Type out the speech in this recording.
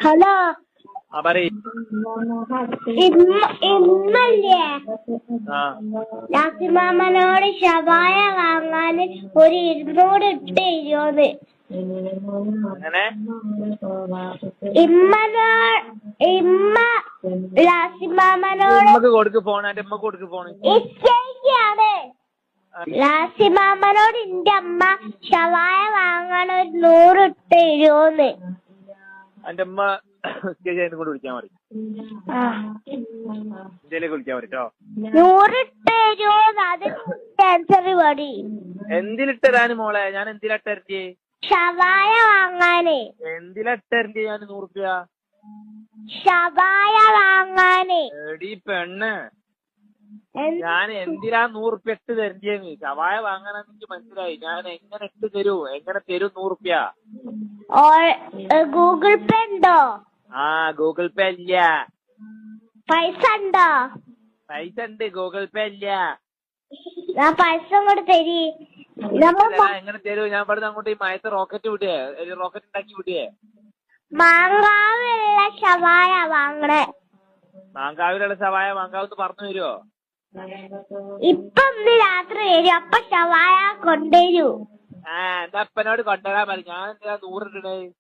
Hello പറയ്. ഇന്നല്ലേ നാസിമാമനോട് ഷവായ വാങ്ങാൻ ഒരു 200 ഇട്ട് തരുമോന്ന്. അങ്ങനെ ഇമ്മ ലാസിമാമനോട് ഉമ്മക്ക് കൊടുക്ക് ഫോണ്, എന്റെ ഉമ്മക്ക് കൊടുക്ക് ഫോണ്. ഇച്ചയാണ് ലാസിമാമനോട് എന്റെ അമ്മ ഷവായ വാങ്ങാൻ ഒരു 100 ഇട്ട് തരുമോന്ന്. എന്റെ ഉമ്മ കൊണ്ട് വിളിക്കാൻ മതി, ഇന്ത്യയിലേക്ക് വിളിക്കാൻ മതി കേട്ടോ. 100 ഇട്ട് തരുമോന്ന്, അത് ആൻസർ മതി. എന്തിലിട്ടരാന് മോളെ, ഞാൻ എന്തിലിട്ടരണ്ടേ? ഷവായ വാങ്ങാനേ. എന്തിലിട്ടരണ്ടേ ഞാൻ 100 റുപ്യ? ഷവായ വാങ്ങാനേ. എടീ പെണ്ണ്, ഞാൻ എന്തിനാ 100 റുപ്യ ഇട്ട് തരണ്ടേന്ന്? ഷവായ വാങ്ങാനാന്ന് എനിക്ക് മനസ്സിലായി. ഞാൻ എങ്ങനെ ഇട്ട് തരൂ, എങ്ങനെ തരും 100 റുപ്യ? ഗൂഗിൾ പേ ഉണ്ടോ? ഗൂഗിൾ പേ ഇല്ല. പൈസ ഉണ്ടോ? പൈസ ഉണ്ട്, ഗൂഗിൾ പേ ഇല്ല. ഞാൻ പൈസ അങ്ങോട്ട് തരി. എങ്ങനെ തരൂ? ഞാൻ ഇവിടുന്ന് അങ്ങോട്ട് ഈ മയത്ത് റോക്കറ്റ് വിടുകയെ, റോക്കറ്റ് ഉണ്ടാക്കി വിടുകയെ. മാങ്കാവിലുള്ള ഷവായ വാങ്ങണേ. മാങ്കാവിലുള്ള ഷവായ മാങ്കാവെന്ന് പറഞ്ഞു തരുമോ? ഇപ്പൊ ഒന്ന് രാത്രി വരും, അപ്പൊ ഷവായ കൊണ്ടുവരൂ. എന്റെ അപ്പനോട് കൊണ്ടുവരാൻ പറയും. ഞാൻ എന്തിനാ 100 ഇടണേ?